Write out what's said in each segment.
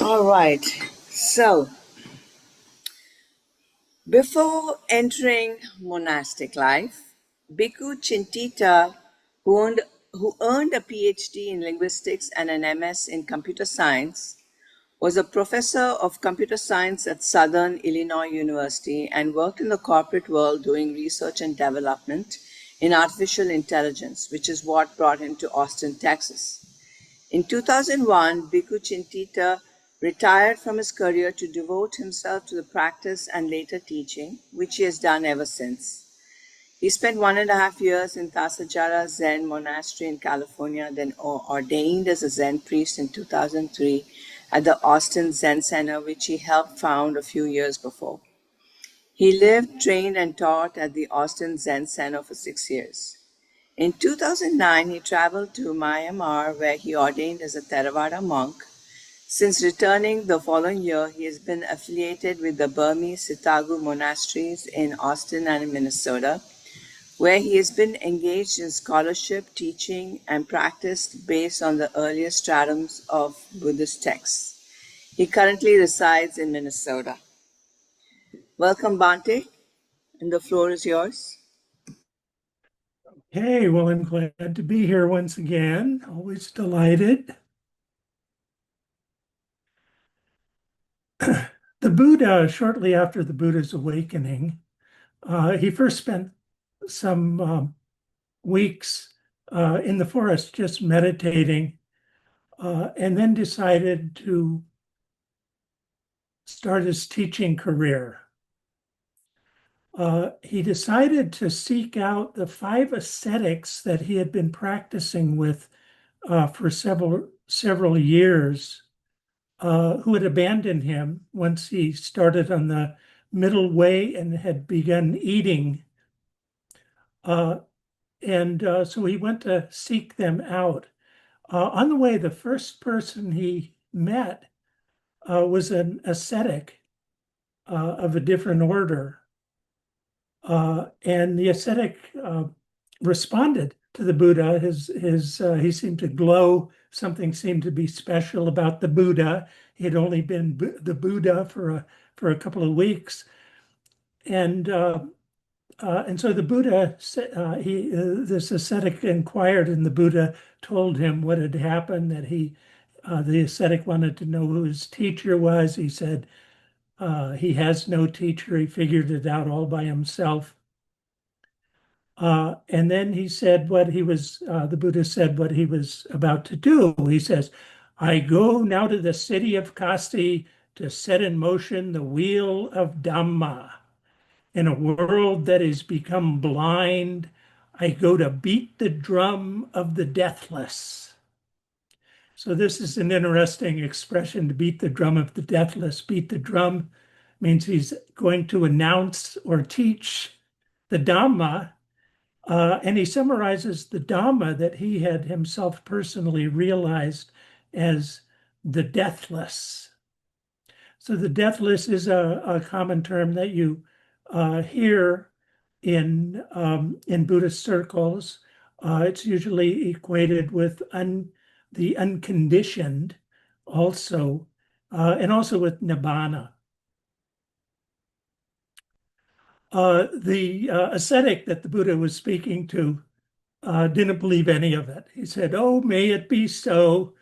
All right. So, before entering monastic life, Bhikkhu Cintita, who earned a PhD in linguistics and an MS in computer science, was a professor of computer science at Southern Illinois University and worked in the corporate world doing research and development in artificial intelligence, which is what brought him to Austin, Texas. In 2001, Bhikkhu Cintita retired from his career to devote himself to the practice and later teaching, which he has done ever since. He spent 1.5 years in Tasajara Zen Monastery in California, then ordained as a Zen priest in 2003 at the Austin Zen Center, which he helped found a few years before. He lived, trained, and taught at the Austin Zen Center for 6 years. In 2009, he traveled to Myanmar, where he ordained as a Theravada monk. Since returning the following year, he has been affiliated with the Burmese Sitagu monasteries in Austin and in Minnesota, where he has been engaged in scholarship, teaching, and practice based on the earlier stratums of Buddhist texts. He currently resides in Minnesota. Welcome, Bhante, and the floor is yours. Hey, well, I'm glad to be here once again. Always delighted. The Buddha, shortly after the Buddha's awakening, he first spent some weeks in the forest just meditating, and then decided to start his teaching career. He decided to seek out the 5 ascetics that he had been practicing with for several years, who had abandoned him once he started on the middle way and had begun eating. So he went to seek them out. On the way, the first person he met was an ascetic of a different order. And the ascetic responded to the Buddha. He seemed to glow. Something seemed to be special about the Buddha. He had only been the Buddha for a couple of weeks, and so the Buddha, this ascetic inquired, and the Buddha told him what had happened. That the ascetic wanted to know who his teacher was. He said he has no teacher. He figured it out all by himself. And then he said the Buddha said what he was about to do. He says, I go now to the city of Kasi to set in motion the wheel of Dhamma. In a world that has become blind, I go to beat the drum of the deathless. So this is an interesting expression, to beat the drum of the deathless. Beat the drum means he's going to announce or teach the Dhamma. And he summarizes the Dhamma that he had himself personally realized as the deathless. So the deathless is a common term that you hear in Buddhist circles. It's usually equated with the unconditioned also, and also with nibbana. The ascetic that the Buddha was speaking to didn't believe any of it. He said, oh, may it be so,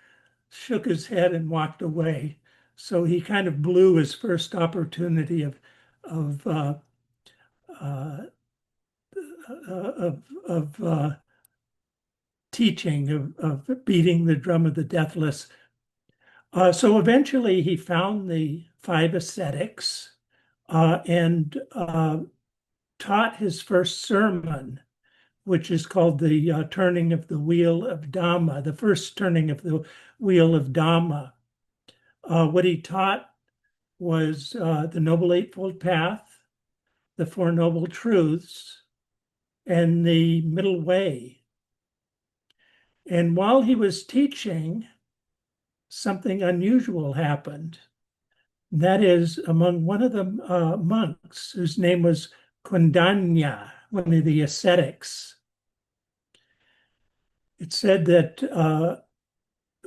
shook his head and walked away. So he kind of blew his first opportunity of teaching, of beating the drum of the deathless. So eventually he found the 5 ascetics and taught his first sermon, which is called the turning of the wheel of Dhamma, the first turning of the wheel of Dhamma. What he taught was the Noble Eightfold Path, the Four Noble Truths, and the Middle Way. And while he was teaching, something unusual happened. That is, among one of the monks, whose name was Kundanya, one of the ascetics, it said that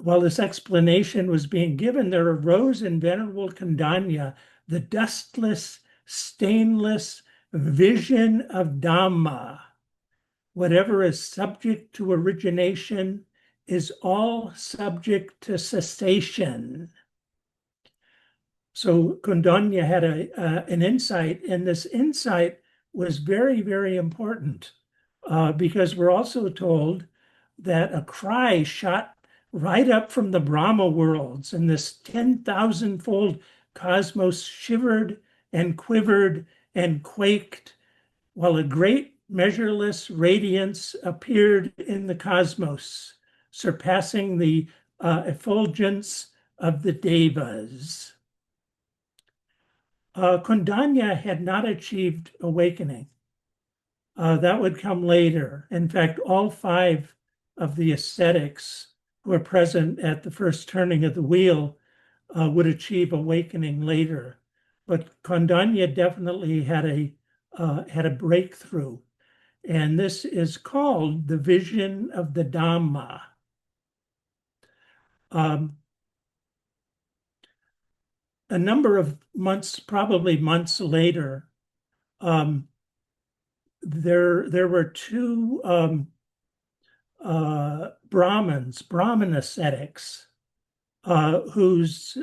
while this explanation was being given, there arose in Venerable Kondanya the dustless, stainless vision of Dhamma. Whatever is subject to origination is all subject to cessation. So Kondanya had an insight, and this insight was very, very important because we're also told that a cry shot right up from the Brahma worlds, and this 10,000-fold cosmos shivered and quivered and quaked, while a great measureless radiance appeared in the cosmos, surpassing the effulgence of the devas. Kondanya had not achieved awakening. That would come later. In fact, all 5 of the ascetics who are present at the first turning of the wheel would achieve awakening later. But Kondanya definitely had a breakthrough. And this is called the vision of the Dhamma. A number of months, probably months later, there were 2 Brahmin ascetics, whose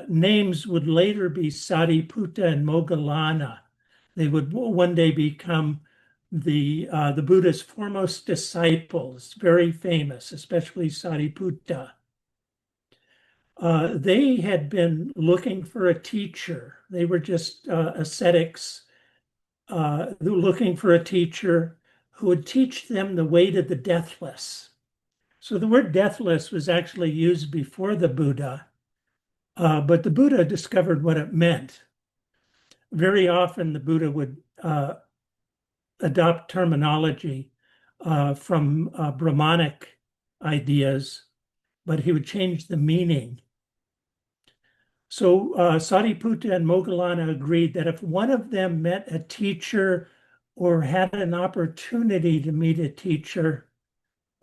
names would later be Sariputta and Moggallana. They would one day become the Buddha's foremost disciples, very famous, especially Sariputta. They had been looking for a teacher. They were just ascetics looking for a teacher who would teach them the way to the deathless. So the word deathless was actually used before the Buddha, but the Buddha discovered what it meant. Very often the Buddha would adopt terminology from Brahmanic ideas, but he would change the meaning. So Sariputta and Moggallana agreed that if one of them met a teacher or had an opportunity to meet a teacher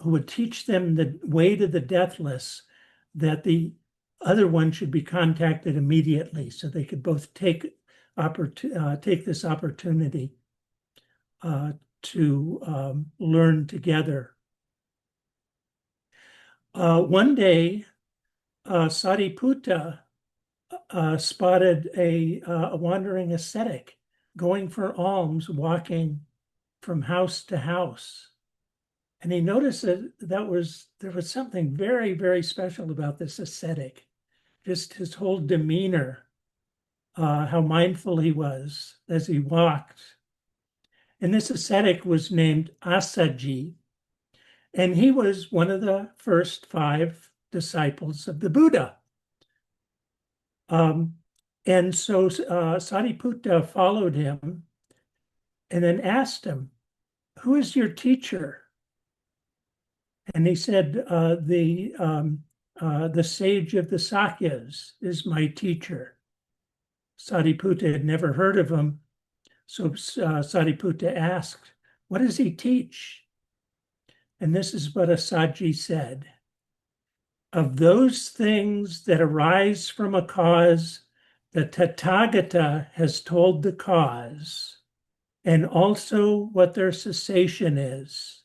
who would teach them the way to the deathless, that the other one should be contacted immediately so they could both take this opportunity to learn together. One day, Sariputta spotted a wandering ascetic going for alms, walking from house to house. And he noticed that there was something very, very special about this ascetic, just his whole demeanor, how mindful he was as he walked. And this ascetic was named Asaji, and he was one of the first 5 disciples of the Buddha. And so Sariputta followed him and then asked him, "Who is your teacher?" And he said, the sage of the Sakyas is my teacher. Sariputta had never heard of him. So Sariputta asked, "What does he teach?" And this is what Asaji said: "Of those things that arise from a cause, the Tathagata has told the cause, and also what their cessation is.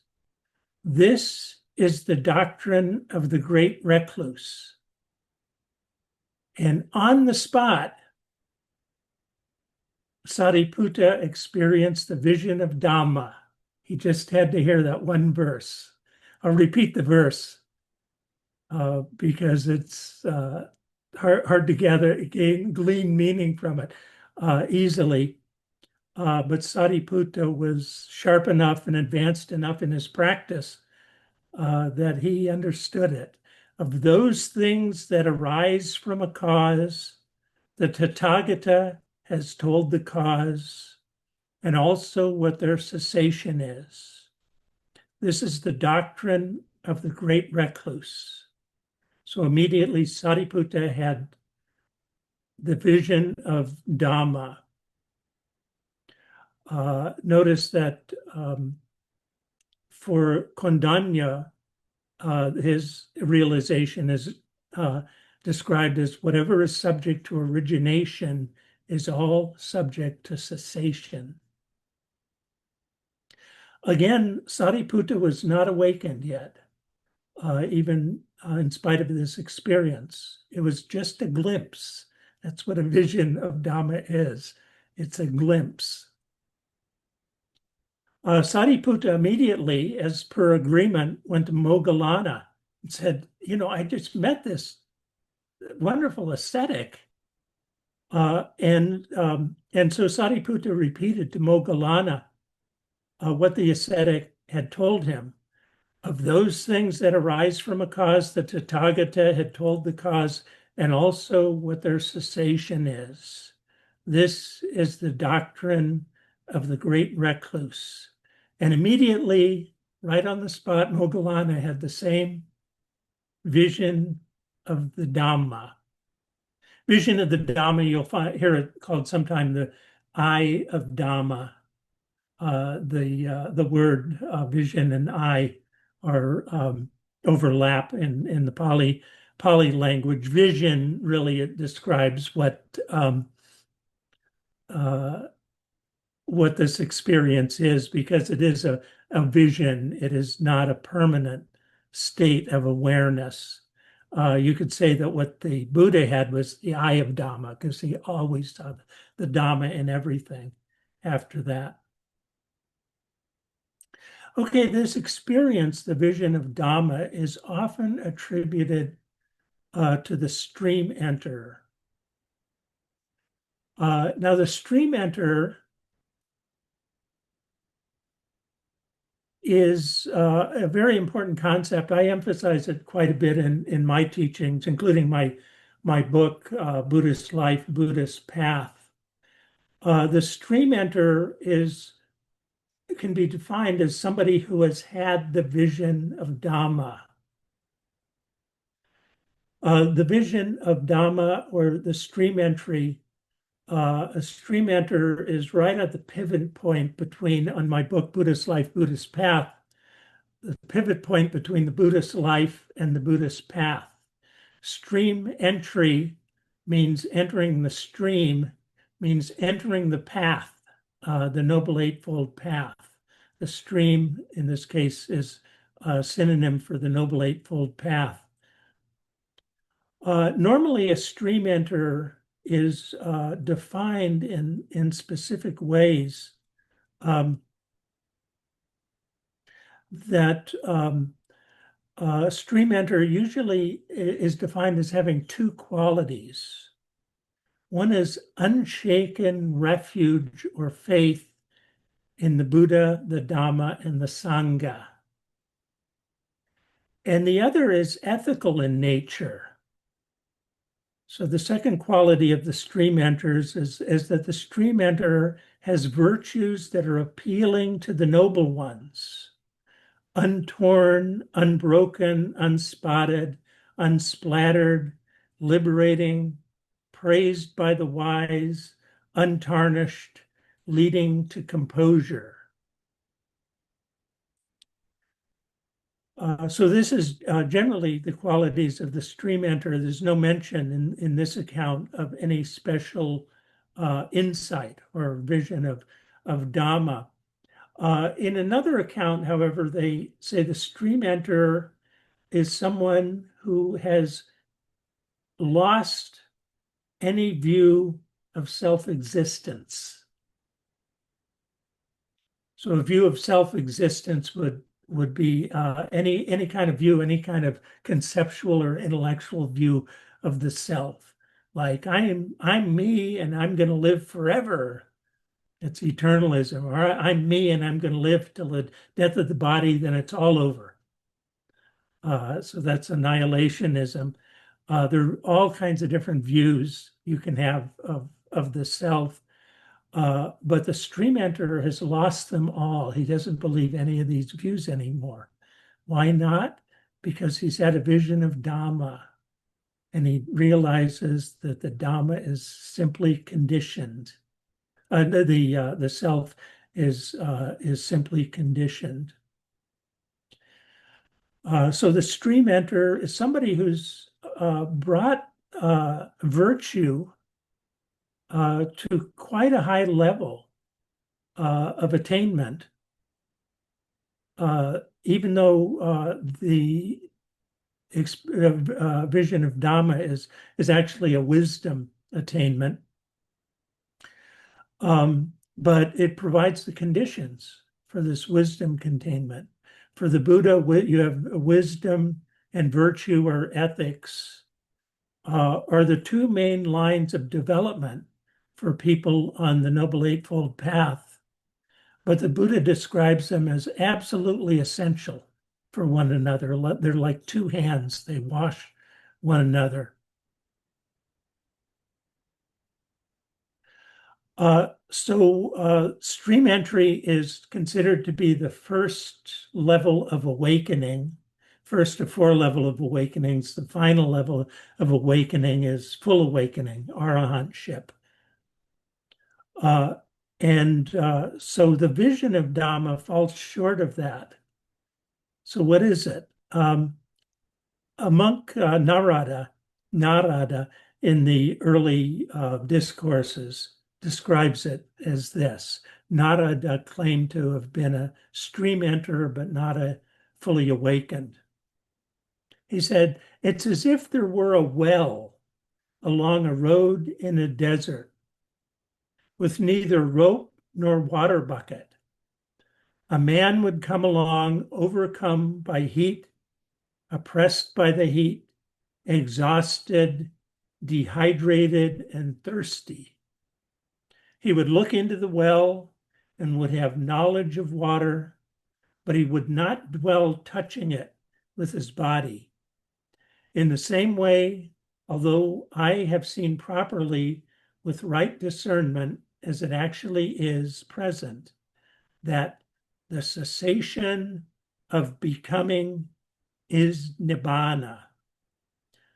This is the doctrine of the great recluse." And on the spot, Sariputta experienced the vision of Dhamma. He just had to hear that one verse. I'll repeat the verse because it's hard to glean meaning from it easily. But Sariputta was sharp enough and advanced enough in his practice that he understood it. Of those things that arise from a cause, the Tathagata has told the cause, and also what their cessation is. This is the doctrine of the great recluse. So immediately Sariputta had the vision of Dhamma. Notice that for Kondanya, his realization is described as whatever is subject to origination is all subject to cessation. Again, Sariputta was not awakened yet, even in spite of this experience. It was just a glimpse. That's what a vision of Dhamma is. It's a glimpse. Sariputta immediately, as per agreement, went to Moggallana and said, I just met this wonderful ascetic. And so Sariputta repeated to Moggallana what the ascetic had told him. Of those things that arise from a cause, the Tathagata had told the cause, and also what their cessation is. This is the doctrine of the great recluse. And immediately, right on the spot, Moggallana had the same vision of the Dhamma. Vision of the Dhamma, you'll hear it called sometime the eye of Dhamma. The word vision and eye are overlap in the Pali language. Vision really it describes what this experience is, because it is a vision. It is not a permanent state of awareness. You could say that what the Buddha had was the eye of Dhamma, because he always saw the Dhamma in everything after that. Okay, this experience, the vision of Dhamma, is often attributed to the stream enter. Now, the stream enter is a very important concept. I emphasize it quite a bit in my teachings, including my book, Buddhist Life, Buddhist Path. The stream enter can be defined as somebody who has had the vision of Dhamma. The vision of Dhamma, or the stream entry, a stream enter is right at the pivot point between, on my book, Buddhist Life, Buddhist Path, the pivot point between the Buddhist life and the Buddhist path. Stream entry means entering the stream, means entering the path, the Noble Eightfold Path. The stream, in this case, is a synonym for the Noble Eightfold Path. Normally, a stream enter is defined in specific ways that stream enter usually is defined as having two qualities. One is unshaken refuge or faith in the Buddha, the Dhamma, and the Sangha. And the other is ethical in nature. So the second quality of the stream enters is that the stream enter has virtues that are appealing to the noble ones. Untorn, unbroken, unspotted, unsplattered, liberating, praised by the wise, untarnished, leading to composure. So this is generally the qualities of the stream enter. There's no mention in this account of any special insight or vision of Dhamma. In another account, however, they say the stream enter is someone who has lost any view of self-existence. So a view of self-existence would be any kind of view, any kind of conceptual or intellectual view of the self. Like I'm me and I'm going to live forever. It's eternalism. Or I'm me and I'm going to live till the death of the body, then it's all over. So that's annihilationism. There are all kinds of different views you can have of the self. But the stream enter has lost them all. He doesn't believe any of these views anymore. Why not? Because he's had a vision of Dhamma, and he realizes that the Dhamma is simply conditioned. The self is simply conditioned. So the stream enter is somebody who's brought virtue to quite a high level of attainment, even though the vision of Dhamma is actually a wisdom attainment. But it provides the conditions for this wisdom containment. For the Buddha, you have wisdom and virtue or ethics are the two main lines of development for people on the Noble Eightfold Path. But the Buddha describes them as absolutely essential for one another. They're like two hands, they wash one another. So stream entry is considered to be the first level of awakening, first of four level of awakenings. The final level of awakening is full awakening, arahantship. So the vision of Dhamma falls short of that. So what is it? A monk, Narada, in the early discourses, describes it as this. Narada claimed to have been a stream enterer, but not a fully awakened. He said, it's as if there were a well along a road in a desert with neither rope nor water bucket. A man would come along, overcome by heat, oppressed by the heat, exhausted, dehydrated, and thirsty. He would look into the well and would have knowledge of water, but he would not dwell touching it with his body. In the same way, although I have seen properly with right discernment as it actually is present, that the cessation of becoming is nibbana.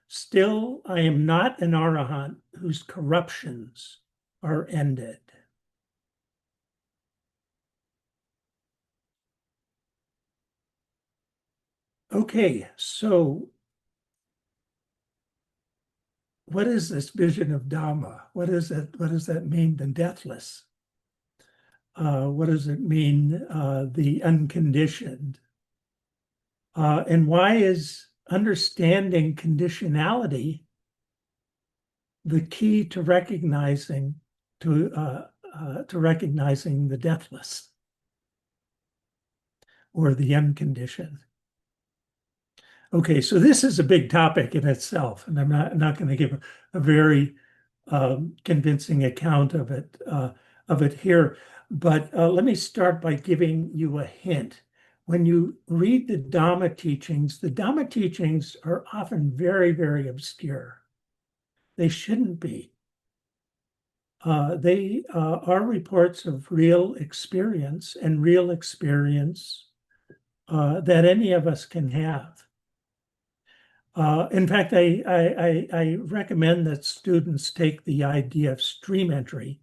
Still, I am not an arahant whose corruptions are ended. Okay, so what is this vision of Dhamma? What is it? What does that mean, the deathless? What does it mean, the unconditioned? And why is understanding conditionality the key to recognizing the deathless or the unconditioned? Okay, so this is a big topic in itself, and I'm not going to give a very convincing account of it here. But let me start by giving you a hint. When you read the Dhamma teachings are often very, very obscure. They shouldn't be. They are reports of real experience and real experience that any of us can have. In fact, I recommend that students take the idea of stream entry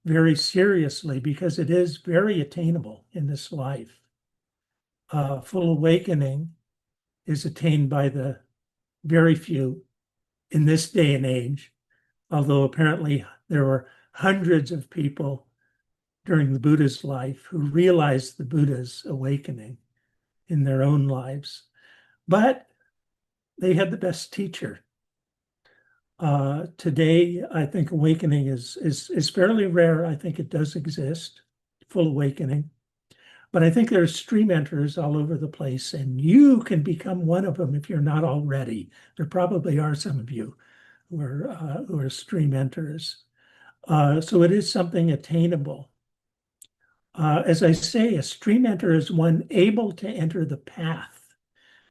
very seriously because it is very attainable in this life. Full awakening is attained by the very few in this day and age, although apparently there were hundreds of people during the Buddha's life who realized the Buddha's awakening in their own lives. But they had the best teacher. Today, I think awakening is fairly rare. I think it does exist, full awakening. But I think there's stream enterers all over the place, and you can become one of them if you're not already. There probably are some of you who are stream enterers. So it is something attainable. As I say, a stream enterer is one able to enter the path.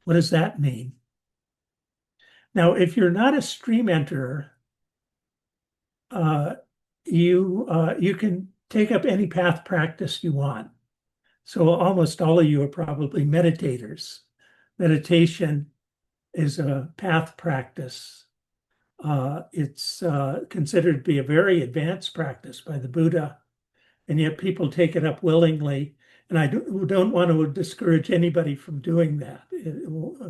What does that mean? Now, if you're not a stream enterer, you can take up any path practice you want. So almost all of you are probably meditators. Meditation is a path practice. It's considered to be a very advanced practice by the Buddha, and yet people take it up willingly. And I don't want to discourage anybody from doing that.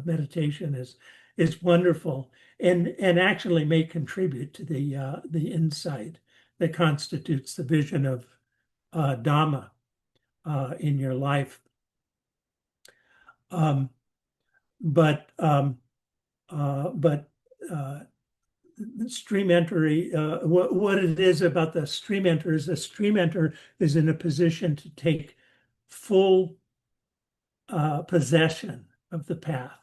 Meditation is is wonderful and actually may contribute to the insight that constitutes the vision of Dhamma in your life. Um, but um, but stream entry, what it is about the stream enter is the stream enter is in a position to take full possession of the path.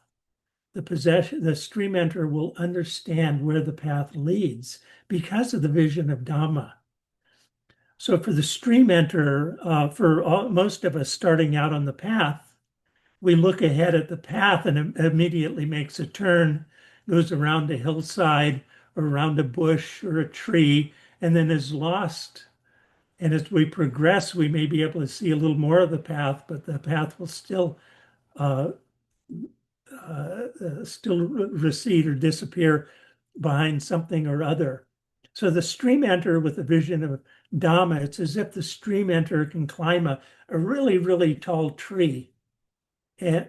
The stream enter will understand where the path leads because of the vision of Dhamma. So for the stream enter, most of us starting out on the path, we look ahead at the path and it immediately makes a turn, goes around a hillside or around a bush or a tree, and then is lost. And as we progress, we may be able to see a little more of the path, but the path will still recede or disappear behind something or other. So the stream enter with the vision of Dhamma, it's as if the stream enter can climb a really, really tall tree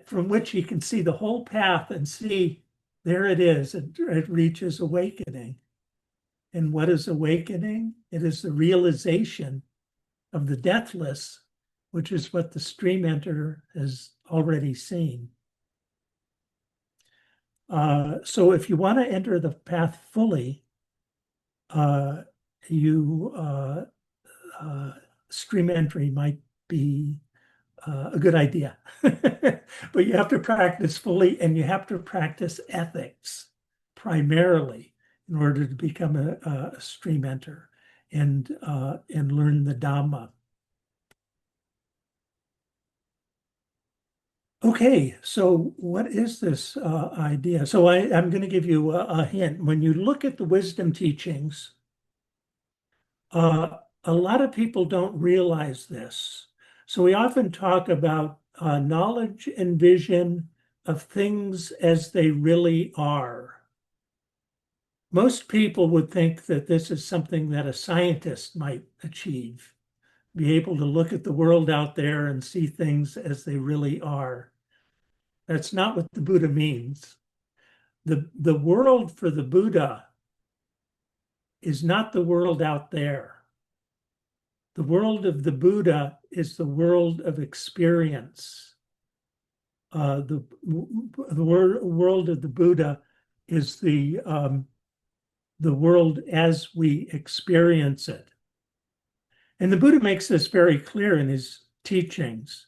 from which he can see the whole path and see there it is. It reaches awakening. And what is awakening? It is the realization of the deathless, which is what the stream enter has already seen. So if you want to enter the path fully, stream entry might be a good idea. But you have to practice fully and you have to practice ethics primarily in order to become a stream enter and learn the Dhamma. Okay, so what is this idea? So I'm going to give you a hint. When you look at the wisdom teachings, a lot of people don't realize this. So we often talk about knowledge and vision of things as they really are. Most people would think that this is something that a scientist might achieve, be able to look at the world out there and see things as they really are. That's not what the Buddha means. The world for the Buddha is not the world out there. The world of the Buddha is the world of experience. The world of the Buddha is the world as we experience it. And the Buddha makes this very clear in his teachings.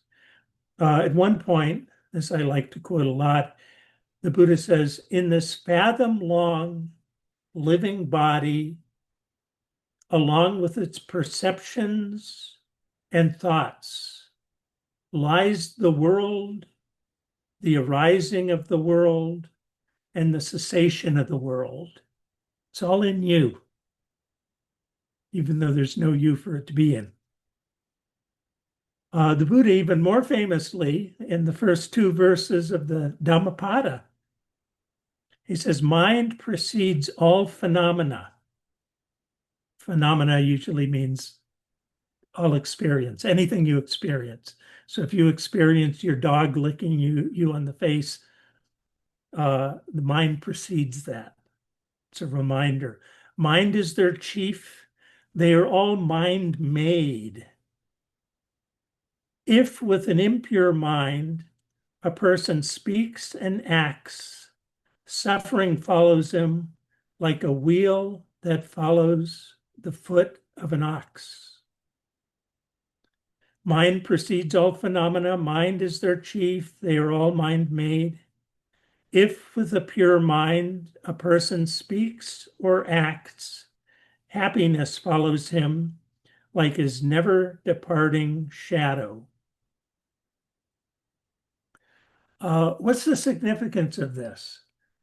At one point, as I like to quote a lot, the Buddha says, in this fathom-long living body, along with its perceptions and thoughts, lies the world, the arising of the world, and the cessation of the world. It's all in you, even though there's no you for it to be in. The Buddha, even more famously, in the first two verses of the Dhammapada, he says, mind precedes all phenomena. Phenomena usually means all experience, anything you experience. So if you experience your dog licking you on the face, the mind precedes that. It's a reminder. Mind is their chief. They are all mind made. If with an impure mind, a person speaks and acts, suffering follows him like a wheel that follows the foot of an ox. Mind precedes all phenomena. Mind is their chief. They are all mind made. If with a pure mind a person speaks or acts, happiness follows him like his never departing shadow. What's the significance of this?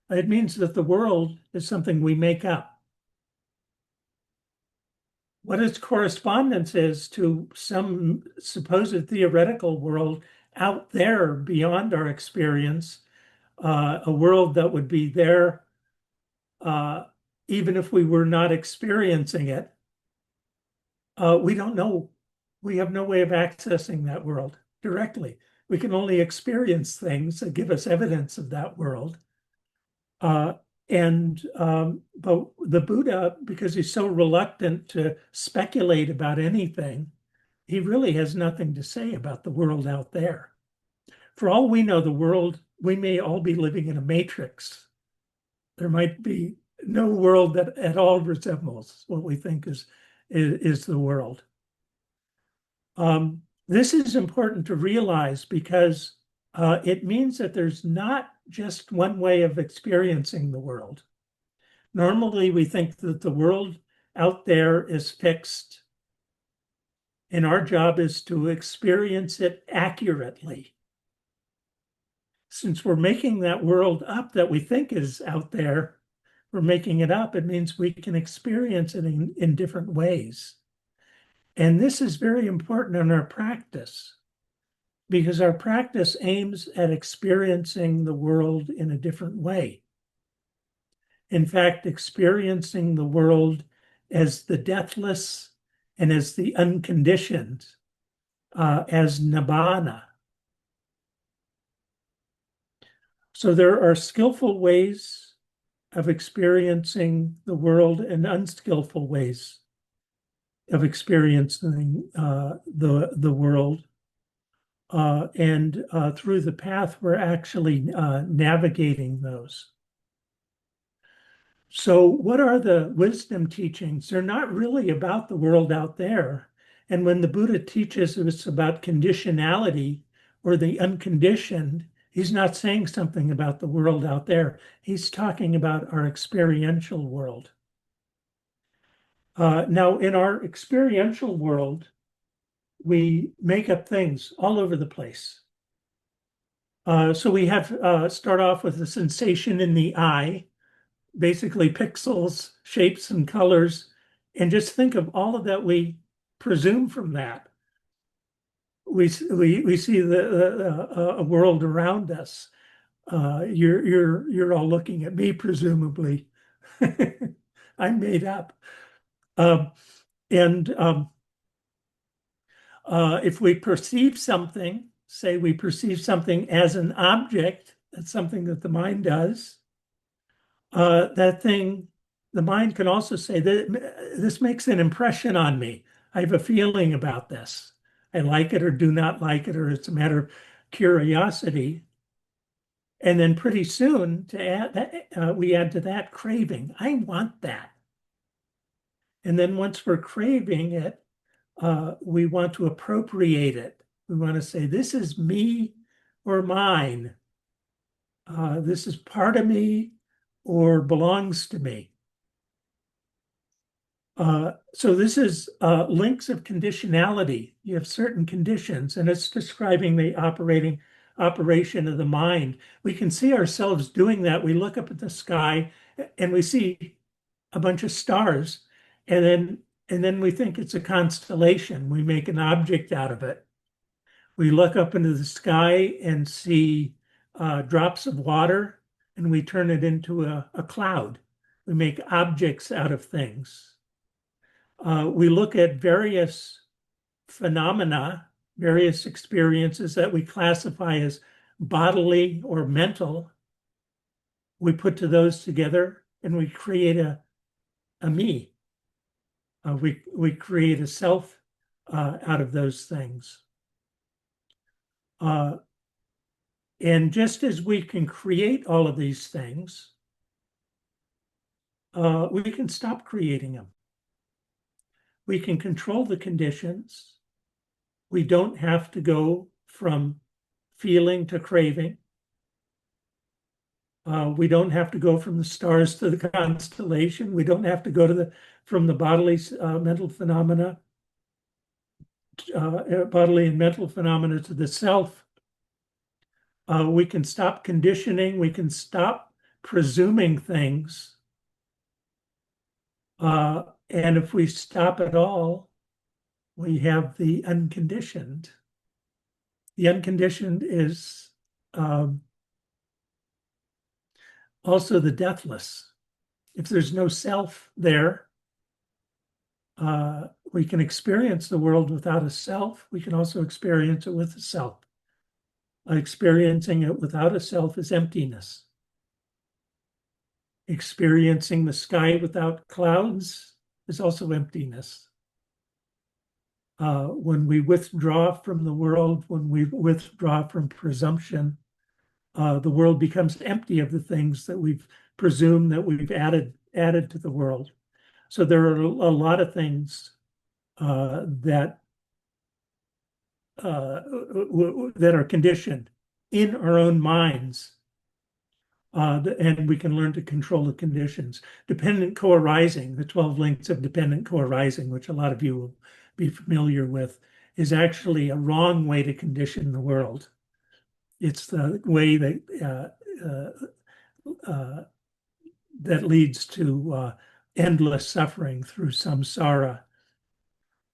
It means that the world is something we make up. What its correspondence is to some supposed theoretical world out there beyond our experience, a world that would be there even if we were not experiencing it. We don't know. We have no way of accessing that world directly. We can only experience things that give us evidence of that world. Uh, but the Buddha, because he's so reluctant to speculate about anything, he really has nothing to say about the world out there. For all we know, the world, we may all be living in a matrix. There might be no world that at all resembles what we think is the world. This is important to realize because it means that there's not just one way of experiencing the world. Normally, we think that the world out there is fixed, and our job is to experience it accurately. Since we're making that world up that we think is out there, we're making it up. It means we can experience it in different ways. And this is very important in our practice because our practice aims at experiencing the world in a different way. In fact, experiencing the world as the deathless and as the unconditioned, as nibbana. So there are skillful ways of experiencing the world and unskillful ways of experiencing the world. And through the path, we're actually navigating those. So, what are the wisdom teachings? They're not really about the world out there. And when the Buddha teaches us about conditionality or the unconditioned, he's not saying something about the world out there. He's talking about our experiential world. Now, in our experiential world, we make up things all over the place. So we have start off with a sensation in the eye, basically pixels, shapes, and colors, and just think of all of that we presume from that. We see a world around us. You're all looking at me, presumably. I'm made up. Um, and if we perceive something, say we perceive something as an object, that's something that the mind does. That thing, the mind can also say that this makes an impression on me. I have a feeling about this. I like it or do not like it, or it's a matter of curiosity. And then pretty soon to add that, we add to that craving. I want that. And then once we're craving it, we want to appropriate it. We want to say, this is me or mine. This is part of me or belongs to me. So this is links of conditionality. You have certain conditions, and it's describing the operation of the mind. We can see ourselves doing that. We look up at the sky and we see a bunch of stars, and then we think it's a constellation. We make an object out of it. We look up into the sky and see drops of water, and we turn it into a cloud. We make objects out of things. We look at various phenomena, various experiences that we classify as bodily or mental. We put to those together and we create a me. We create a self out of those things. And just as we can create all of these things, we can stop creating them. We can control the conditions. We don't have to go from feeling to craving. We don't have to go from the stars to the constellation. We don't have to go from the bodily mental phenomena, bodily and mental phenomena to the self. We can stop conditioning. We can stop presuming things. And if we stop at all, we have the unconditioned. The unconditioned is also the deathless. If there's no self there, we can experience the world without a self. We can also experience it with a self. Experiencing it without a self is emptiness. Experiencing the sky without clouds is also emptiness. When we withdraw from the world, when we withdraw from presumption, the world becomes empty of the things that we've presumed that we've added to the world. So there are a lot of things that that are conditioned in our own minds, and we can learn to control the conditions. Dependent co-arising, the 12 links of dependent co-arising, which a lot of you will be familiar with, is actually a wrong way to condition the world. It's the way that leads to endless suffering through samsara.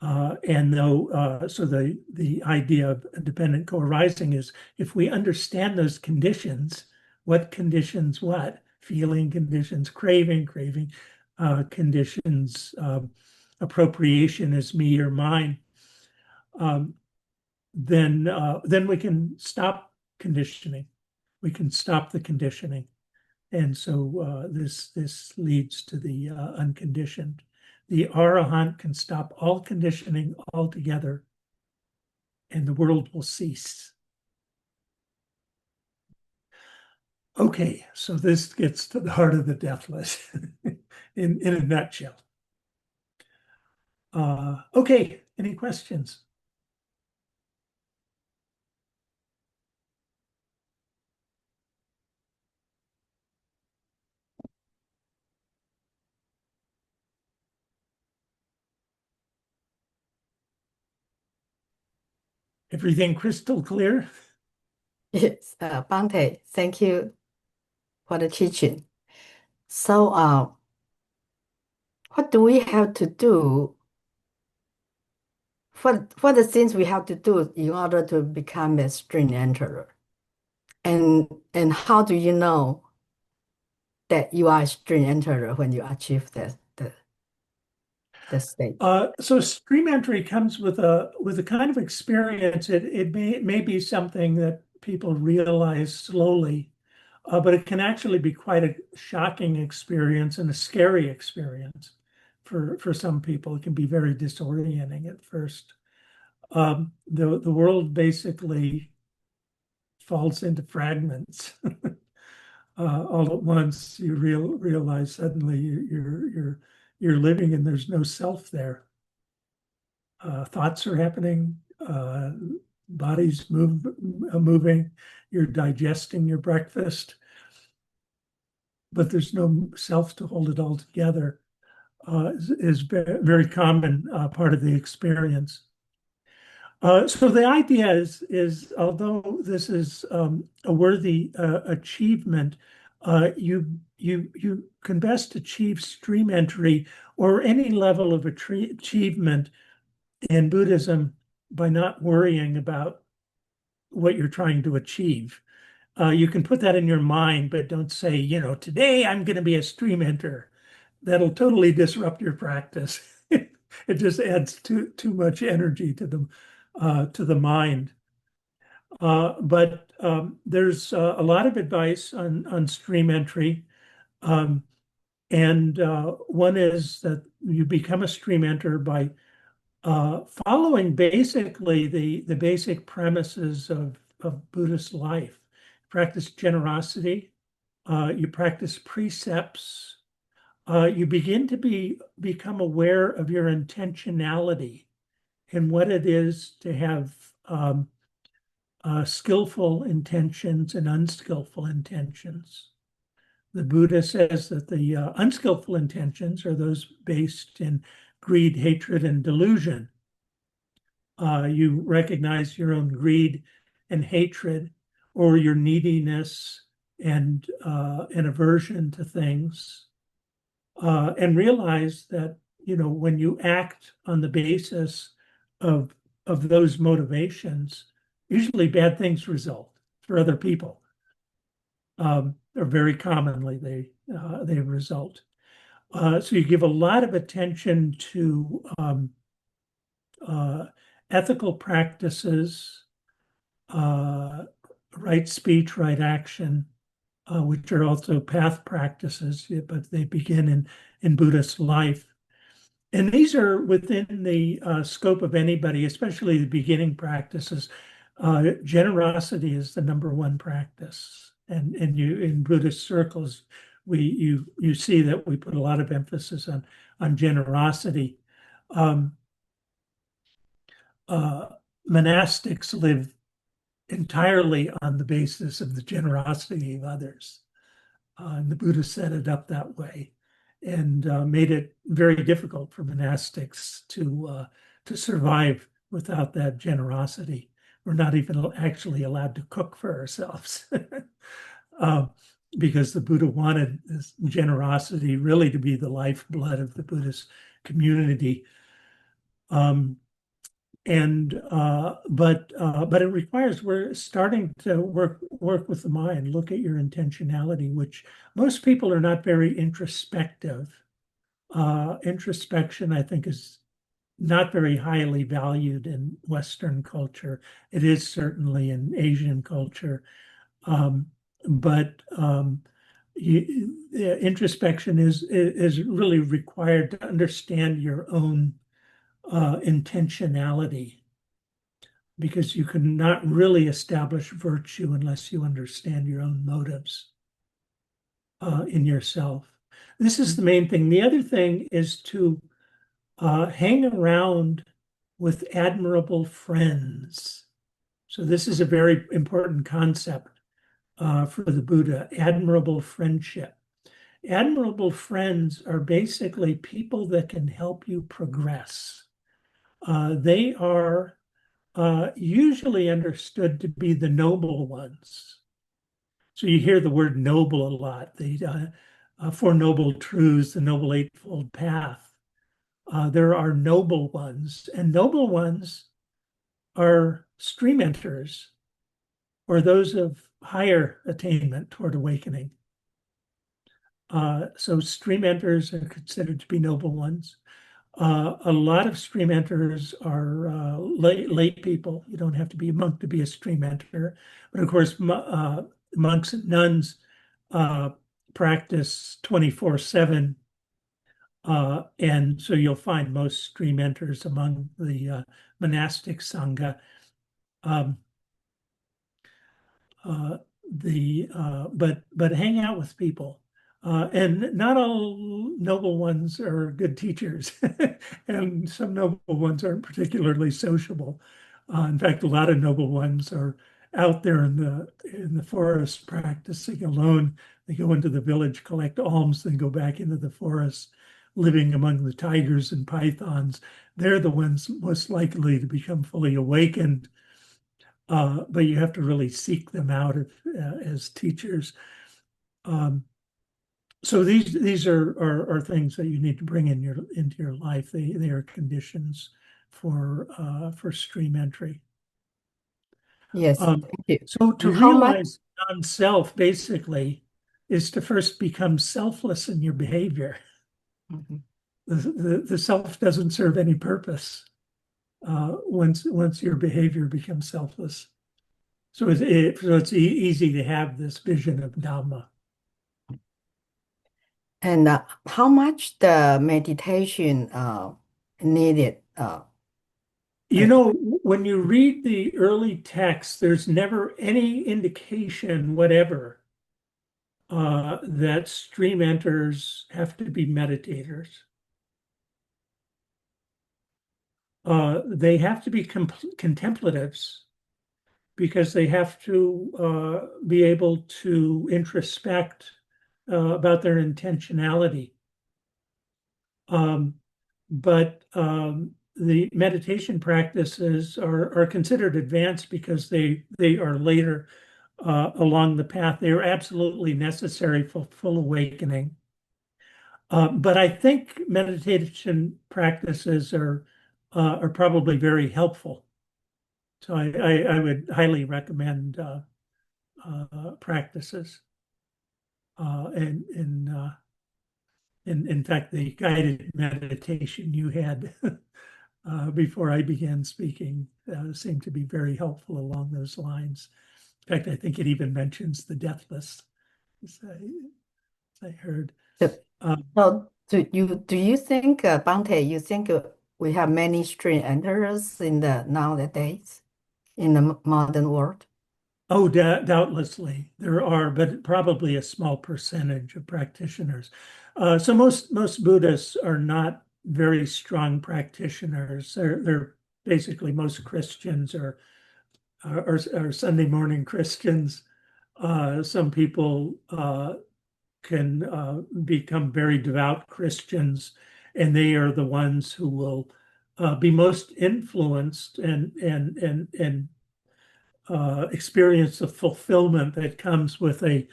So the idea of dependent co-arising is if we understand those conditions, what conditions what? Feeling conditions, craving conditions, appropriation as me or mine, then we can stop conditioning. We can stop the conditioning. And so this leads to the unconditioned. The Arahant can stop all conditioning altogether, and the world will cease. Okay, so this gets to the heart of the deathless in a nutshell. Okay, any questions? Everything crystal clear? Yes, Bante, thank you for the teaching. So, what do we have to do? What the things we have to do in order to become a stream enterer? And how do you know that you are a stream enterer when you achieve the state? So stream entry comes with a kind of experience. It may be something that people realize slowly, but it can actually be quite a shocking experience and a scary experience for some people. It can be very disorienting at first. The world basically falls into fragments. All at once, you realize suddenly you're living and there's no self there. Thoughts are happening, bodies moving, you're digesting your breakfast, but there's no self to hold it all together. Is very common part of the experience. So the idea is although this is a worthy achievement, you can best achieve stream entry or any level of achievement in Buddhism by not worrying about what you're trying to achieve. You can put that in your mind, but don't say, today I'm going to be a stream enter. That'll totally disrupt your practice. It just adds too much energy to the mind. But there's a lot of advice on stream entry. And one is that you become a stream enter by following basically the basic premises of Buddhist life. Practice generosity, you practice precepts, you begin to become aware of your intentionality and what it is to have skillful intentions and unskillful intentions. The Buddha says that the unskillful intentions are those based in greed, hatred, and delusion. You recognize your own greed and hatred, or your neediness and aversion to things, and realize that when you act on the basis of those motivations, usually bad things result for other people. Or very commonly they result. So you give a lot of attention to ethical practices, right speech, right action, which are also path practices, but they begin in Buddhist life. And these are within the scope of anybody, especially the beginning practices. Generosity is the number one practice, and you in Buddhist circles, you see that we put a lot of emphasis on generosity. Monastics live entirely on the basis of the generosity of others. And the Buddha set it up that way and made it very difficult for monastics to survive without that generosity. We're not even actually allowed to cook for ourselves because the Buddha wanted this generosity really to be the lifeblood of the Buddhist community. But it requires we're starting to work with the mind, look at your intentionality, which most people are not very introspective. Introspection, I think, is not very highly valued in Western culture. It is certainly in Asian culture, but introspection is really required to understand your own intentionality, because you cannot really establish virtue unless you understand your own motives in yourself. This is the main thing. The other thing is to hang around with admirable friends. So this is a very important concept for the Buddha, admirable friendship. Admirable friends are basically people that can help you progress. They are usually understood to be the noble ones. So you hear the word noble a lot, the Four Noble Truths, the Noble Eightfold Path. There are noble ones, and noble ones are stream enters or those of higher attainment toward awakening. So stream enters are considered to be noble ones. A lot of stream enters are lay people. You don't have to be a monk to be a stream enter. But of course, monks and nuns practice 24/7. And so you'll find most stream enters among the monastic sangha. But hang out with people. And not all noble ones are good teachers, and some noble ones aren't particularly sociable. In fact, a lot of noble ones are out there in the forest practicing alone. They go into the village, collect alms, then go back into the forest, living among the tigers and pythons. They're the ones most likely to become fully awakened. But you have to really seek them out as teachers. So these are things that you need to bring into your life. They are conditions for stream entry. Yes, thank you. So to And how much? realize non-self basically is to first become selfless in your behavior. Mhm. The self doesn't serve any purpose once your behavior becomes selfless. So it's easy to have this vision of Dhamma. And how much the meditation needed? You know, when you read the early texts, there's never any indication whatever that stream enters have to be meditators. They have to be contemplatives because they have to be able to introspect about their intentionality. But the meditation practices are considered advanced because they are later along the path. They are absolutely necessary for full awakening. But I think meditation practices are probably very helpful. So I would highly recommend practices. In fact, the guided meditation you had before I began speaking seemed to be very helpful along those lines. In fact, I think it even mentions the deathless. as I heard. So, Um, so do you think, Bante, you think we have many string enterers in the nowadays in the modern world? Oh, doubtlessly there are, but probably a small percentage of practitioners. So most Buddhists are not very strong practitioners. They're basically most Christians are Sunday morning Christians. Some people can become very devout Christians, and they are the ones who will be most influenced and experience the fulfillment that comes with a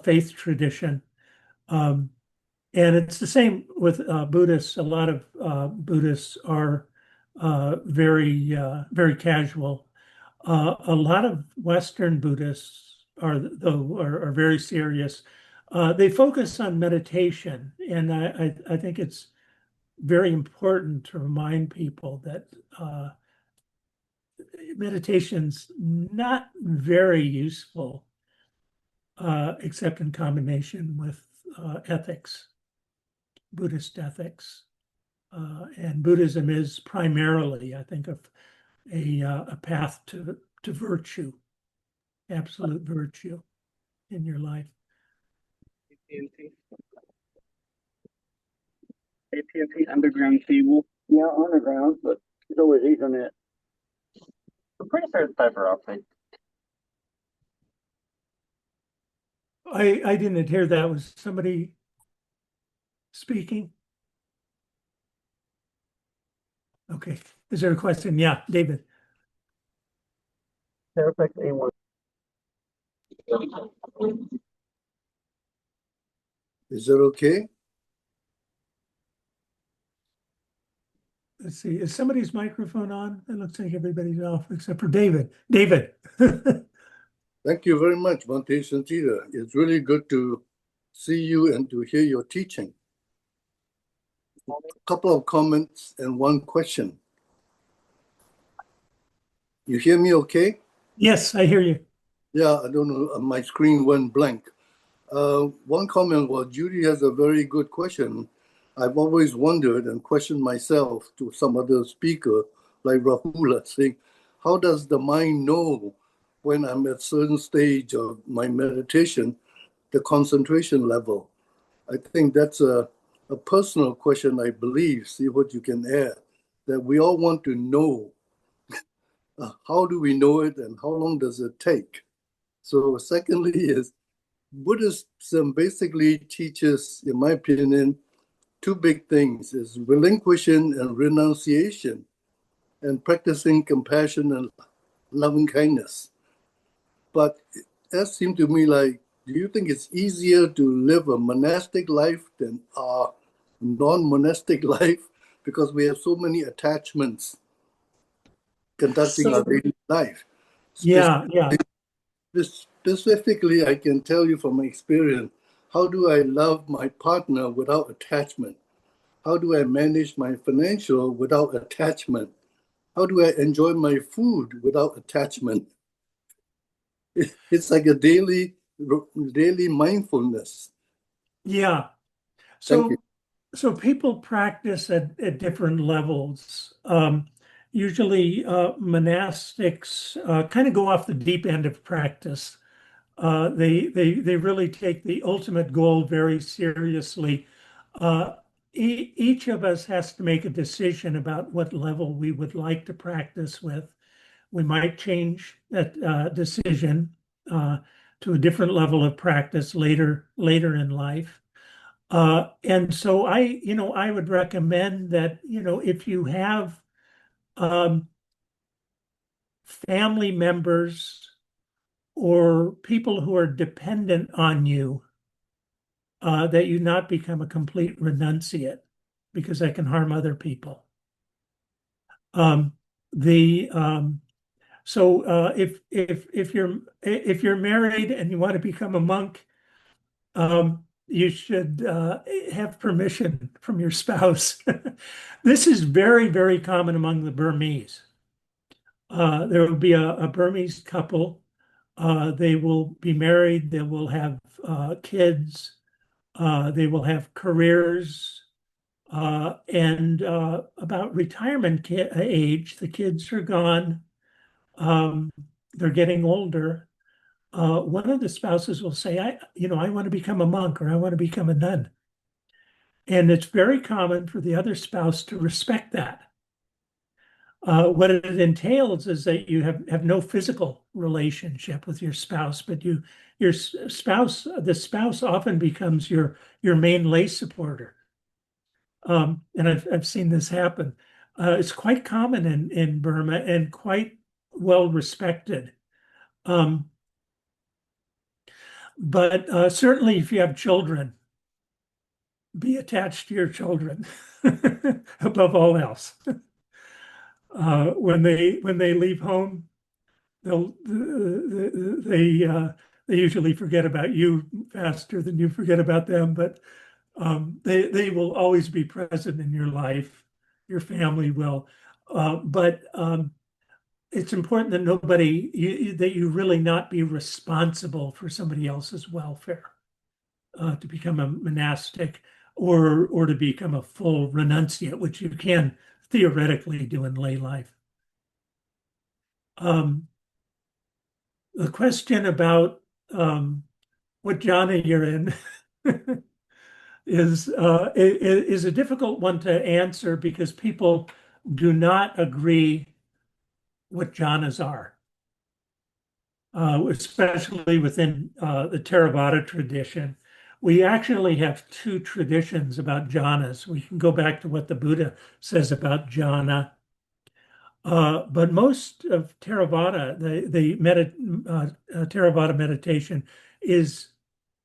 faith tradition. Um, and it's the same with Buddhists. A lot of Buddhists are very casual. A lot of Western Buddhists are very serious. They focus on meditation, and I think it's very important to remind people that meditation's not very useful, except in combination with ethics, Buddhist ethics. And Buddhism is primarily, I think, a path to virtue, absolute virtue in your life. AT&T underground cable. Yeah, underground, but it's always Ethernet. I'm pretty sure it's fiber optic. I didn't hear that. Was somebody speaking? Okay. Is there a question? Yeah, David. Perfect A1. Is that okay? Let's see. Is somebody's microphone on? It looks like everybody's off except for David. David. Thank you very much, Bhante Cintita. It's really good to see you and to hear your teaching. A couple of comments and one question. You hear me okay? Yes, I hear you. Yeah, I don't know. My screen went blank. One comment was Judy has a very good question. I've always wondered and questioned myself to some other speaker like Rahula saying, how does the mind know when I'm at a certain stage of my meditation, the concentration level? I think that's a personal question, I believe. See what you can add. That we all want to know. How do we know it and how long does it take? So secondly is Buddhism basically teaches, in my opinion, two big things is relinquishing and renunciation and practicing compassion and loving kindness. But that seemed to me like, do you think it's easier to live a monastic life than a non-monastic life? Because we have so many attachments conducting our daily life. Yeah. Specifically, I can tell you from my experience, how do I love my partner without attachment? How do I manage my financial without attachment? How do I enjoy my food without attachment? It's like a daily mindfulness. Yeah. Thank you. So people practice at different levels. Usually monastics kind of go off the deep end of practice. They really take the ultimate goal very seriously. Each of us has to make a decision about what level we would like to practice with. We might change that decision to a different level of practice later in life. And so I would recommend that, if you have family members or people who are dependent on you, that you not become a complete renunciate, because that can harm other people. Um, the so if you're married and you want to become a monk, you should have permission from your spouse. This is very common among the Burmese. There will be a Burmese couple They will be married. They will have kids. They will have careers. And about retirement age, the kids are gone. They're getting older. One of the spouses will say, I want to become a monk or I want to become a nun. And it's very common for the other spouse to respect that. What it entails is that you have no physical relationship with your spouse, but the spouse often becomes your main lay supporter. And I've seen this happen. It's quite common in Burma and quite well respected. But certainly if you have children, be attached to your children above all else. When they leave home, they usually forget about you faster than you forget about them, but they will always be present in your life. Your family will, but it's important that that you really not be responsible for somebody else's welfare. To become a monastic or to become a full renunciate, which you can theoretically do in lay life. The question about what jhana you're in is a difficult one to answer because people do not agree what jhanas are. Especially within the Theravada tradition. We actually have two traditions about jhanas. We can go back to what the Buddha says about jhana. But most of Theravada, Theravada meditation is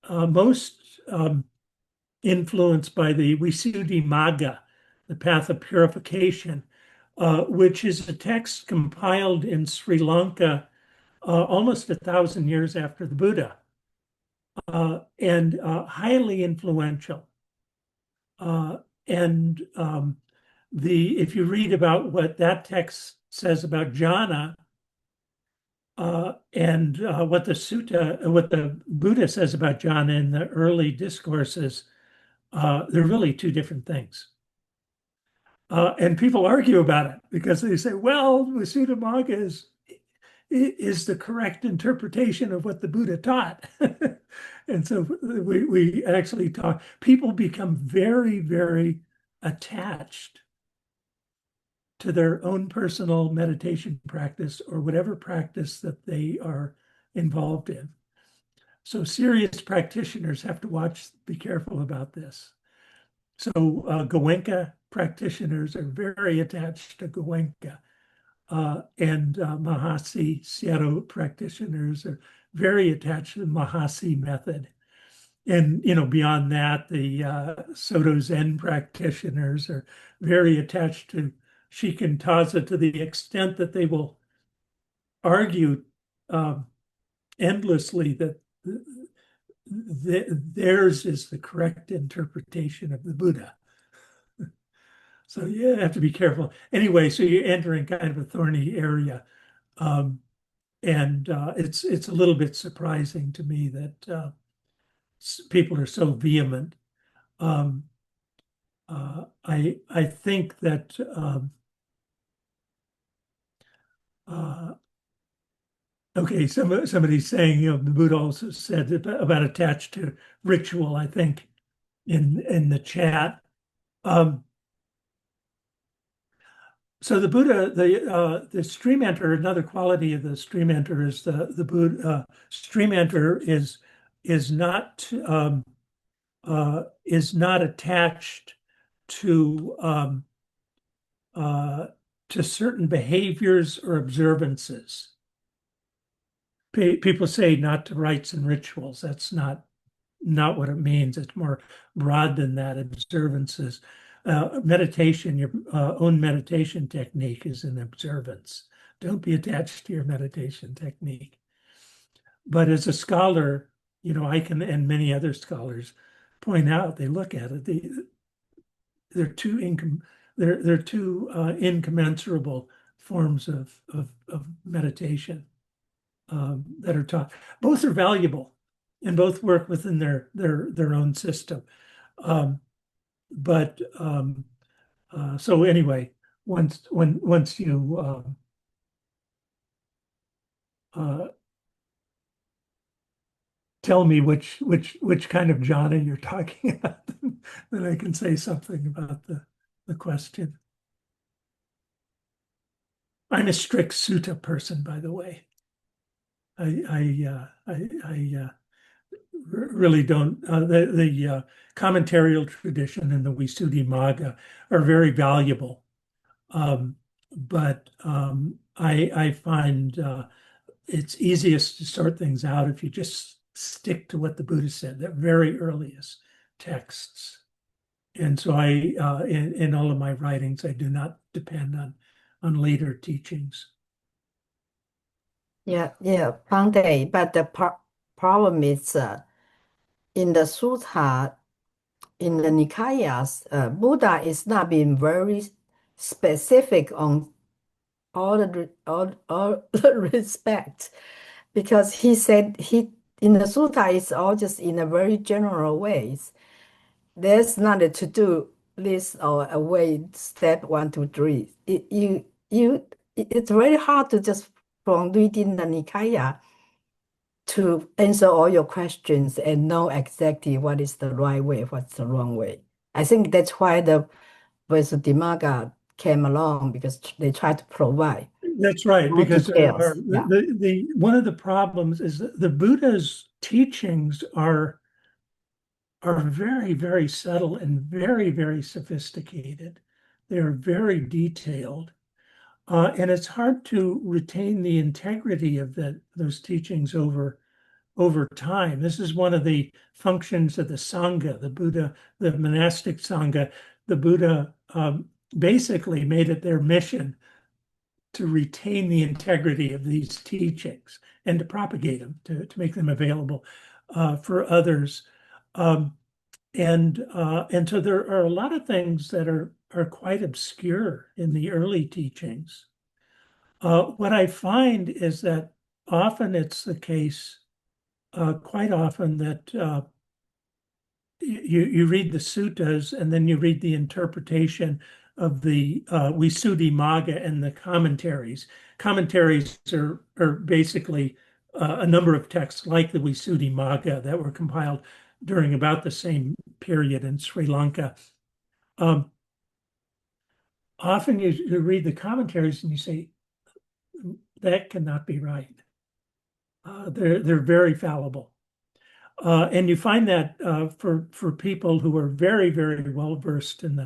most influenced by the Visuddhimagga, the path of purification, which is a text compiled in Sri Lanka almost 1,000 years after the Buddha, and highly influential. And if you read about what that text says about jhana and what the Buddha says about jhana in the early discourses, they're really two different things. And people argue about it because they say, well, Visuddhimagga is the correct interpretation of what the Buddha taught. And so we actually talk, people become very, very attached to their own personal meditation practice or whatever practice that they are involved in. So serious practitioners have to be careful about this. So Goenka practitioners are very attached to Goenka. And Mahasi Sayadaw practitioners are very attached to the Mahasi method. And, beyond that, the Soto Zen practitioners are very attached to Shikantaza to the extent that they will argue endlessly that theirs is the correct interpretation of the Buddha. So you have to be careful. Anyway, so you're entering kind of a thorny area. And it's a little bit surprising to me that people are so vehement. I think that okay, somebody's saying, the Buddha also said about attached to ritual, I think, in the chat. So the Buddha, the stream enter, another quality of the stream enter is the Buddha stream enter is not attached to certain behaviors or observances. People say not to rites and rituals. That's not what it means. It's more broad than that. Observances. Meditation, your own meditation technique is an observance. Don't be attached to your meditation technique. But as a scholar, I can, and many other scholars point out, they look at it, they're two incommensurable forms of meditation. that are taught. Both are valuable, and both work within their own system. But so anyway, once you tell me which kind of jhana you're talking about, then I can say something about the question. I'm a strict sutta person, by the way. I really don't. The commentarial tradition and the Visuddhimagga are very valuable, but I find it's easiest to sort things out if you just stick to what the Buddha said, the very earliest texts. And so in all of my writings, I do not depend on later teachings. Yeah, Bhante, but the problem is in the sutta, in the Nikayas, Buddha is not being very specific on all the respect, because he said in the sutta it's all just in a very general ways. There's not a to-do list or a way step 1, 2, 3. It's very hard to just from reading the Nikaya to answer all your questions and know exactly what is the right way, what's the wrong way. I think that's why the Visuddhimagga came along, because they try to provide That's right, more because details. Yeah. the one of the problems is that the Buddha's teachings are very, very subtle and very, very sophisticated. They're very detailed. And it's hard to retain the integrity of those teachings over time. This is one of the functions of the Sangha, the Buddha, the monastic Sangha. The Buddha basically made it their mission to retain the integrity of these teachings and to propagate them, to make them available for others. And so there are a lot of things that are quite obscure in the early teachings. What I find is that often it's the case, quite often, that you read the suttas and then you read the interpretation of the Visuddhimagga and the commentaries. Commentaries are basically a number of texts like the Visuddhimagga that were compiled during about the same period in Sri Lanka. Often you read the commentaries and you say, that cannot be right. They're very fallible. And you find that for people who are very, very well versed in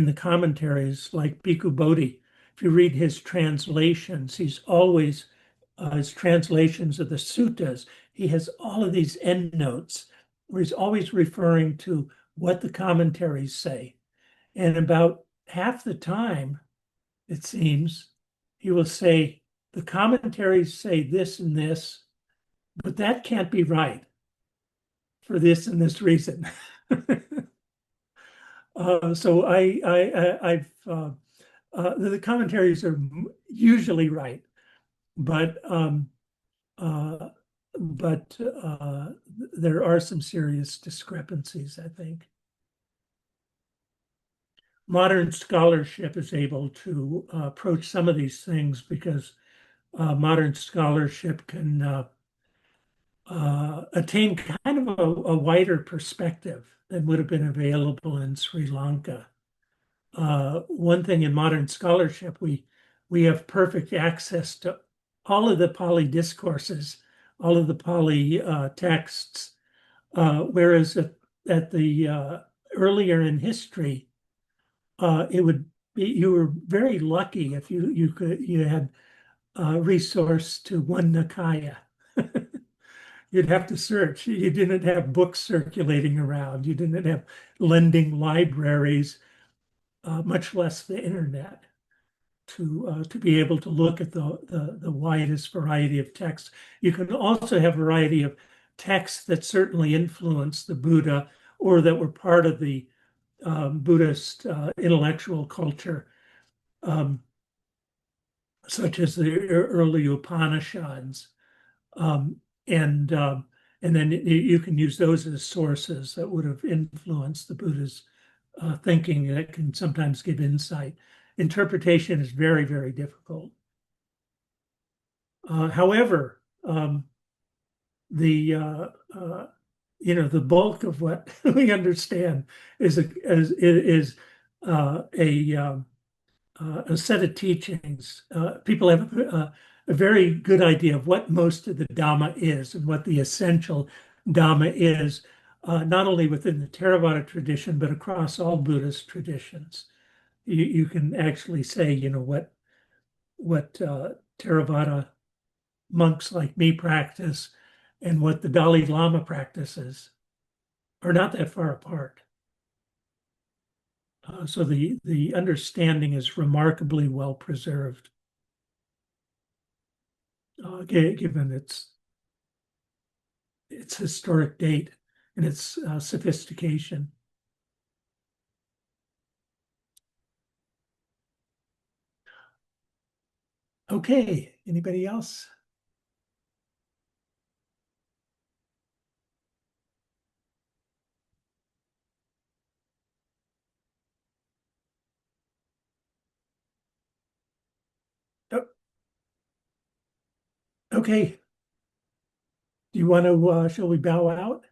the commentaries, like Bhikkhu Bodhi. If you read his translations, he's always his translations of the suttas. He has all of these endnotes where he's always referring to what the commentaries say. And about half the time, it seems, he will say, the commentaries say this and this, but that can't be right for this and this reason. So the commentaries are usually right, but there are some serious discrepancies, I think. Modern scholarship is able to approach some of these things because modern scholarship can attain kind of a wider perspective than would have been available in Sri Lanka. One thing in modern scholarship, we have perfect access to all of the Pali discourses, all of the Pali texts, whereas at the earlier in history, it would be, you were very lucky if you had resource to one Nikaya. You'd have to search. You didn't have books circulating around. You didn't have lending libraries, much less the internet, to be able to look at the widest variety of texts. You can also have a variety of texts that certainly influenced the Buddha or that were part of the Buddhist intellectual culture, such as the early Upanishads. Um, and then you can use those as sources that would have influenced the Buddha's thinking that can sometimes give insight. Interpretation is very, very difficult. However, the the bulk of what we understand is a set of teachings. People have a very good idea of what most of the Dhamma is and what the essential Dhamma is, not only within the Theravada tradition, but across all Buddhist traditions. You can actually say, what Theravada monks like me practice and what the Dalai Lama practices are not that far apart. So the understanding is remarkably well preserved, given its historic date and its sophistication. Okay, anybody else? Oh, okay. Do you want to, shall we bow out?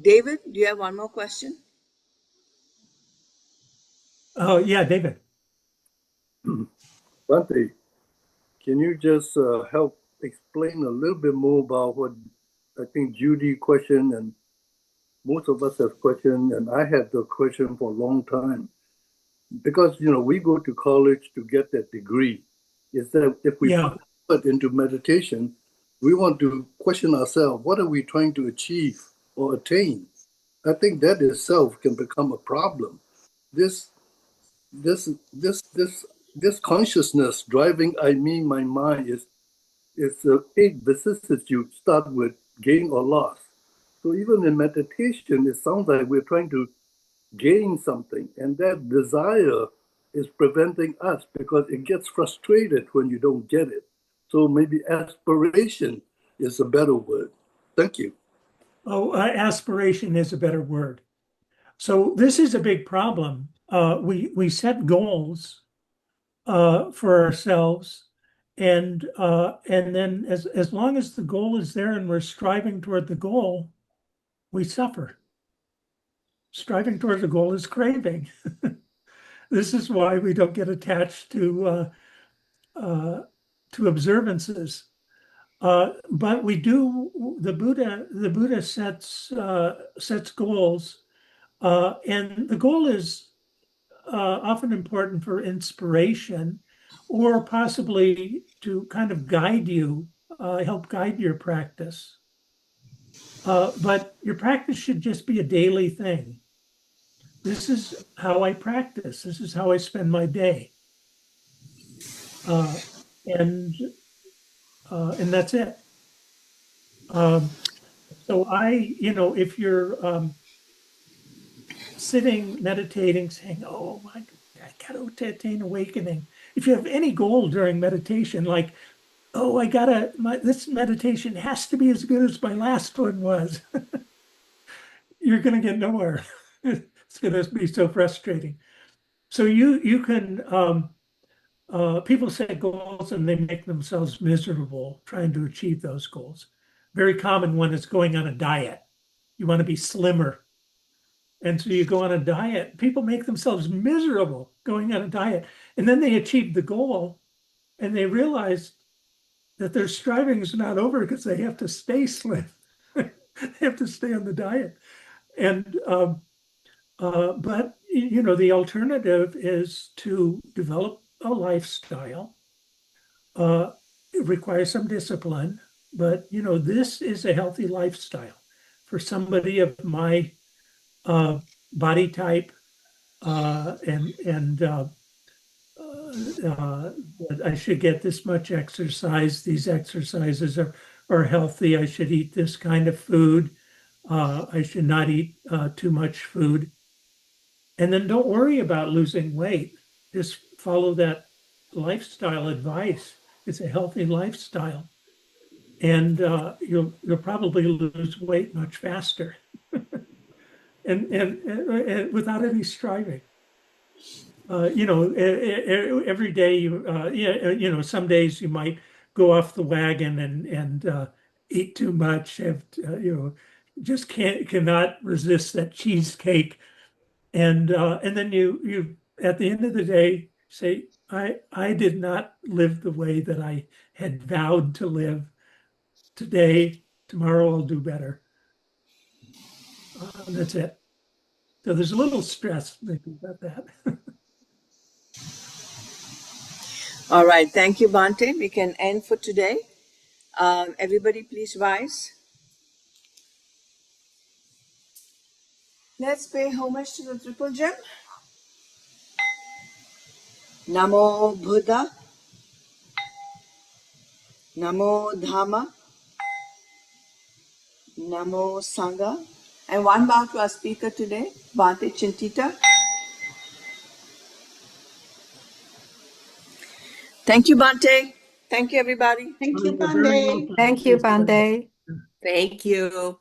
David, do you have one more question? Oh, yeah, David. Bhante, can you just help explain a little bit more about what I think Judy questioned and most of us have questioned, and I had the question for a long time. Because, we go to college to get that degree. Is that if we Yeah. put into meditation, we want to question ourselves, what are we trying to achieve or attain? I think that itself can become a problem. This this this this this consciousness driving my mind is eight vicissitudes start with gain or loss. So even in meditation, it sounds like we're trying to gain something, and that desire is preventing us because it gets frustrated when you don't get it. So maybe aspiration is a better word. Thank you. Oh, aspiration is a better word. So this is a big problem. We set goals for ourselves, and then as long as the goal is there and we're striving toward the goal, we suffer. Striving toward the goal is craving. This is why we don't get attached to observances. But we do. The Buddha sets goals, and the goal is often important for inspiration, or possibly to kind of guide you, help guide your practice. But your practice should just be a daily thing. This is how I practice. This is how I spend my day, uh, and that's it. So if you're sitting, meditating, saying, "Oh my, I got to attain awakening." If you have any goal during meditation, like, "Oh, this meditation has to be as good as my last one was," you're going to get nowhere. It's going to be so frustrating. So you can people set goals and they make themselves miserable trying to achieve those goals. Very common one is going on a diet. You want to be slimmer. And so you go on a diet. People make themselves miserable going on a diet. And then they achieve the goal and they realize that their striving is not over because they have to stay slim. They have to stay on the diet. And but the alternative is to develop a lifestyle. It requires some discipline, but this is a healthy lifestyle for somebody of my body type, and that I should get this much exercise. These exercises are healthy. I should eat this kind of food. I should not eat too much food. And then don't worry about losing weight. Just follow that lifestyle advice. It's a healthy lifestyle, and you'll probably lose weight much faster, and without any striving. Every day some days you might go off the wagon and eat too much, have just cannot resist that cheesecake, and then you at the end of the day say, I did not live the way that I had vowed to live today. Tomorrow I'll do better. And that's it. So there's a little stress maybe about that. All right. Thank you, Bante. We can end for today. Everybody, please rise. Let's pay homage to the triple gem. Namo Buddha, Namo Dhamma, Namo Sangha. And one bow to our speaker today, Bhante Cintita. Thank you, Bhante. Thank you, everybody. Thank you, You're very Bande. welcome. Thank you, Bande. Thank you.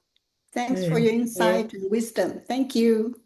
Thanks for Okay. your insight and wisdom. Thank you.